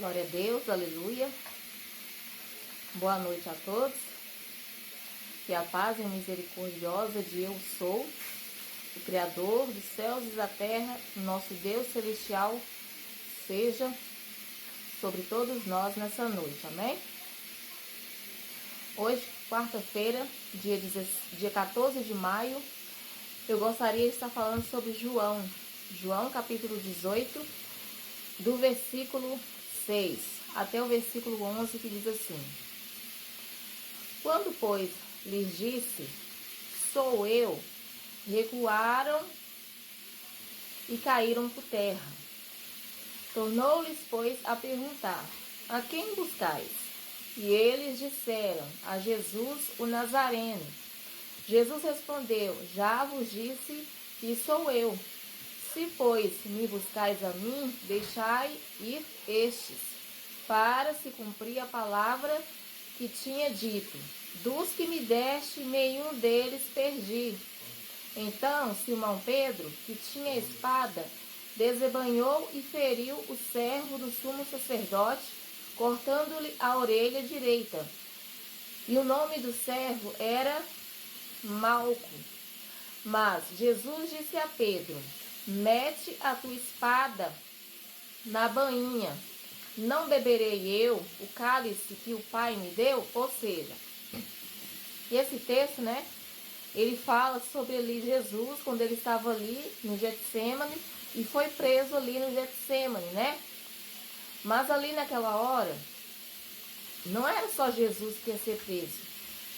Glória a Deus, aleluia. Boa noite a todos. Que a paz e a misericordiosa de Eu Sou, o Criador dos céus e da terra, nosso Deus celestial, seja sobre todos nós nessa noite, amém? Hoje, quarta-feira, dia 14 de maio, eu gostaria de estar falando sobre João capítulo 18, do versículo 6 até o versículo 11, que diz assim: Quando, pois, lhes disse, sou eu, recuaram e caíram por terra. Tornou-lhes, pois, a perguntar, a quem buscais? E eles disseram, a Jesus o Nazareno. Jesus respondeu, já vos disse que sou eu. Se, pois, me buscais a mim, deixai ir estes, para se cumprir a palavra que tinha dito. Dos que me deste, nenhum deles perdi. Então Simão Pedro, que tinha espada, desembainhou e feriu o servo do sumo sacerdote, cortando-lhe a orelha direita. E o nome do servo era Malco. Mas Jesus disse a Pedro, mete a tua espada na bainha. Não beberei eu o cálice que o Pai me deu? Ou seja, esse texto, né? Ele fala sobre ali Jesus, quando ele estava ali no Getsemane e foi preso ali no Getsemane, né? Mas ali naquela hora, não era só Jesus que ia ser preso.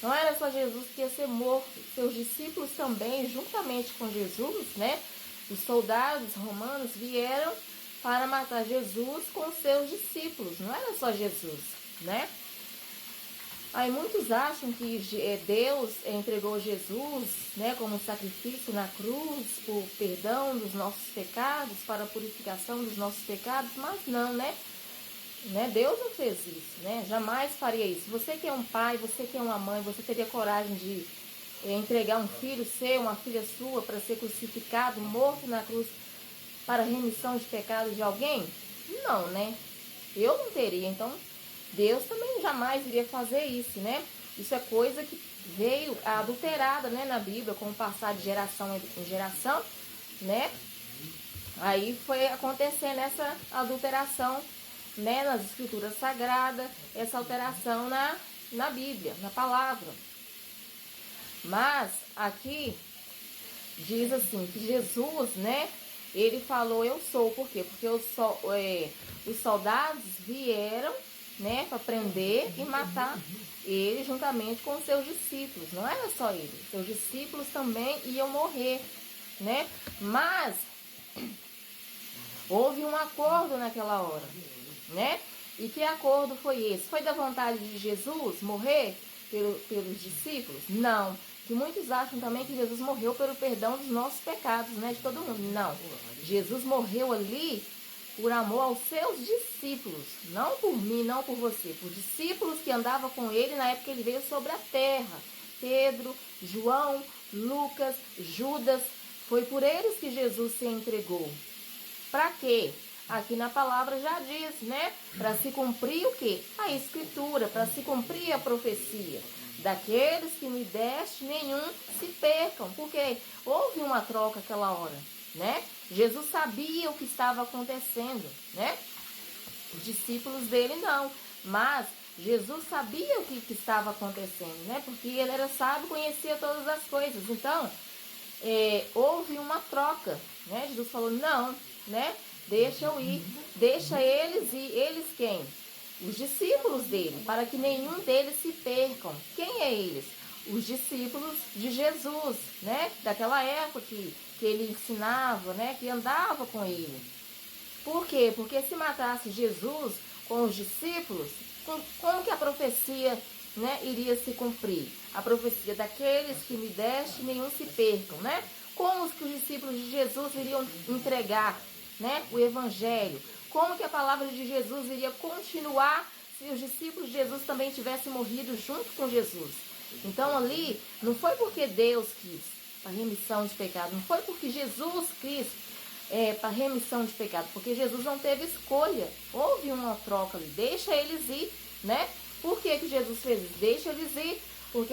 Não era só Jesus que ia ser morto. Seus discípulos também, juntamente com Jesus, né? Os soldados romanos vieram para matar Jesus com seus discípulos. Não era só Jesus, né? Aí muitos acham que Deus entregou Jesus, né, como sacrifício na cruz, por perdão dos nossos pecados, para a purificação dos nossos pecados, mas não, né? Deus não fez isso, né? Jamais faria isso. Você que é um pai, você que é uma mãe, você teria coragem de entregar um filho seu, uma filha sua, para ser crucificado, morto na cruz, para a remissão de pecados de alguém? Não, né? Eu não teria, então Deus também jamais iria fazer isso, né? Isso é coisa que veio adulterada, né, na Bíblia, com o passar de geração em geração, né? Aí foi acontecendo essa adulteração, né, nas escrituras sagradas, essa alteração na Bíblia, na palavra. Mas aqui diz assim, que Jesus, né, ele falou eu sou, por quê? Porque os soldados vieram, né, para prender e matar ele juntamente com os seus discípulos. Não era só ele, seus discípulos também iam morrer, né? Mas houve um acordo naquela hora, né? E que acordo foi esse? Foi da vontade de Jesus morrer pelos discípulos? Não. Que muitos acham também que Jesus morreu pelo perdão dos nossos pecados, né? De todo mundo. Não. Jesus morreu ali por amor aos seus discípulos. Não por mim, não por você. Por discípulos que andavam com ele na época que ele veio sobre a terra. Pedro, João, Lucas, Judas. Foi por eles que Jesus se entregou. Para quê? Aqui na palavra já diz, né? Para se cumprir o quê? A escritura, para se cumprir a profecia. Daqueles que me deste, nenhum se percam. Porque houve uma troca aquela hora, né? Jesus sabia o que estava acontecendo, né? Os discípulos dele não. Mas Jesus sabia o que estava acontecendo, né? Porque ele era sábio, conhecia todas as coisas. Então, houve uma troca, né? Jesus falou, não, né? Deixa eu ir, deixa eles ir. Eles quem? Os discípulos dele, para que nenhum deles se percam. Quem é eles? Os discípulos de Jesus, né? Daquela época que ele ensinava, né? Que andava com ele. Por quê? Porque se matasse Jesus com os discípulos, como que a profecia, né, iria se cumprir? A profecia daqueles que me deste, nenhum se percam, né? Como que os discípulos de Jesus iriam entregar, né, o evangelho? Como que a palavra de Jesus iria continuar se os discípulos de Jesus também tivessem morrido junto com Jesus? Então ali, não foi porque Deus quis a remissão de pecado, não foi porque Jesus quis para remissão de pecado, porque Jesus não teve escolha. Houve uma troca ali, deixa eles ir, né? Por que Jesus fez isso? Deixa eles ir, porque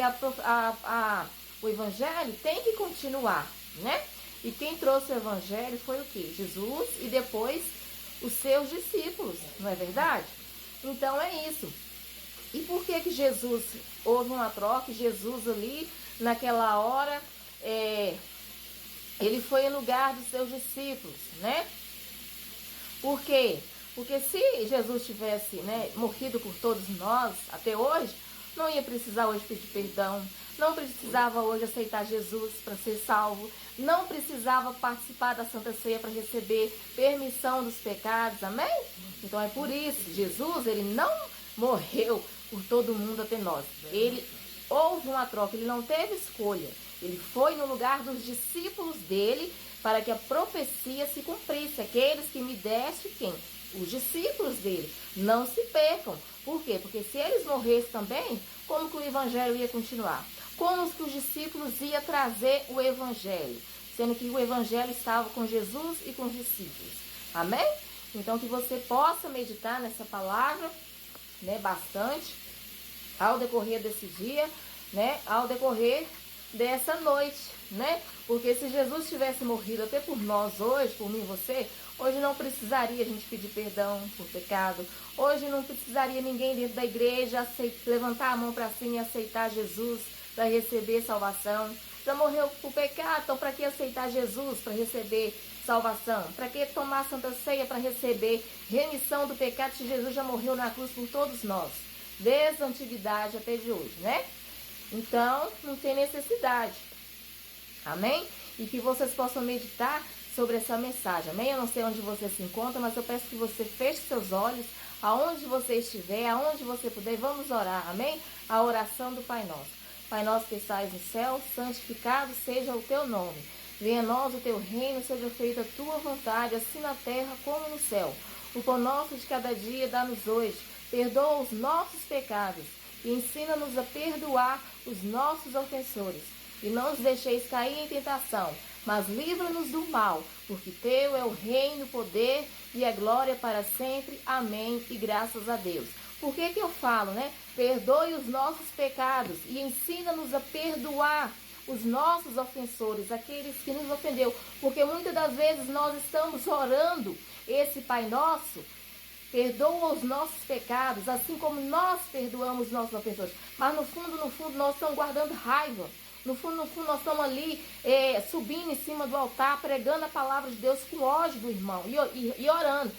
o evangelho tem que continuar, né? E quem trouxe o evangelho foi o quê? Jesus e depois os seus discípulos, não é verdade? Então é isso. E por que Jesus, houve uma troca, Jesus ali, naquela hora, ele foi em lugar dos seus discípulos, né? Por quê? Porque se Jesus tivesse, né, morrido por todos nós até hoje, não ia precisar hoje pedir perdão, não precisava hoje aceitar Jesus para ser salvo, não precisava participar da Santa Ceia para receber permissão dos pecados, amém? Então é por isso, Jesus, ele não morreu por todo mundo até nós. Houve uma troca, ele não teve escolha. Ele foi no lugar dos discípulos dele para que a profecia se cumprisse. Aqueles que me deste quem? Os discípulos dele. Não se percam. Por quê? Porque se eles morressem também, como que o evangelho ia continuar? Como que os discípulos iam trazer o evangelho? Sendo que o evangelho estava com Jesus e com os discípulos. Amém? Então que você possa meditar nessa palavra, né, bastante, ao decorrer desse dia, né, ao decorrer dessa noite, né? Porque se Jesus tivesse morrido até por nós hoje, por mim e você, hoje não precisaria a gente pedir perdão por pecado. Hoje não precisaria ninguém dentro da igreja levantar a mão para cima e aceitar Jesus para receber salvação. Já morreu por pecado, então para que aceitar Jesus para receber salvação? Para que tomar a Santa Ceia para receber remissão do pecado se Jesus já morreu na cruz por todos nós, desde a antiguidade até de hoje, né? Então, não tem necessidade. Amém? E que vocês possam meditar sobre essa mensagem. Amém? Eu não sei onde você se encontra, mas eu peço que você feche seus olhos, aonde você estiver, aonde você puder, vamos orar. Amém? A oração do Pai Nosso. Pai nosso que estás no céu, santificado seja o teu nome. Venha a nós o teu reino, seja feita a tua vontade, assim na terra como no céu. O pão nosso de cada dia dá-nos hoje. Perdoa os nossos pecados e ensina-nos a perdoar os nossos ofensores. E não nos deixeis cair em tentação, mas livra-nos do mal, porque teu é o reino, o poder e a glória para sempre. Amém. E graças a Deus. Por que eu falo, né? Perdoe os nossos pecados e ensina-nos a perdoar os nossos ofensores, aqueles que nos ofendeu. Porque muitas das vezes nós estamos orando esse Pai Nosso, perdoa os nossos pecados, assim como nós perdoamos os nossos ofensores. Mas no fundo, nós estamos guardando raiva. No fundo, nós estamos ali subindo em cima do altar, pregando a palavra de Deus com ódio do irmão e orando.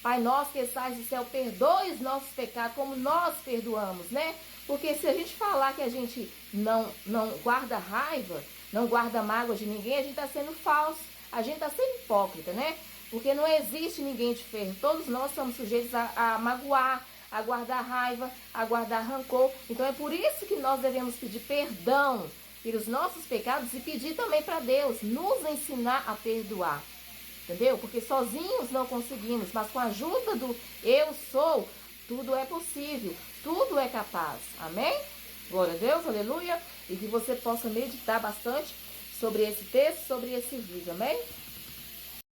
Pai nosso que estás no céu, perdoe os nossos pecados como nós perdoamos, né? Porque se a gente falar que a gente não guarda raiva, não guarda mágoa de ninguém, a gente está sendo falso, a gente está sendo hipócrita, né? Porque não existe ninguém de ferro. Todos nós somos sujeitos a magoar, a guardar raiva, a guardar rancor. Então é por isso que nós devemos pedir perdão pelos nossos pecados e pedir também para Deus nos ensinar a perdoar. Entendeu? Porque sozinhos não conseguimos, mas com a ajuda do eu sou, tudo é possível, tudo é capaz. Amém? Glória a Deus, aleluia. E que você possa meditar bastante sobre esse texto, sobre esse vídeo. Amém?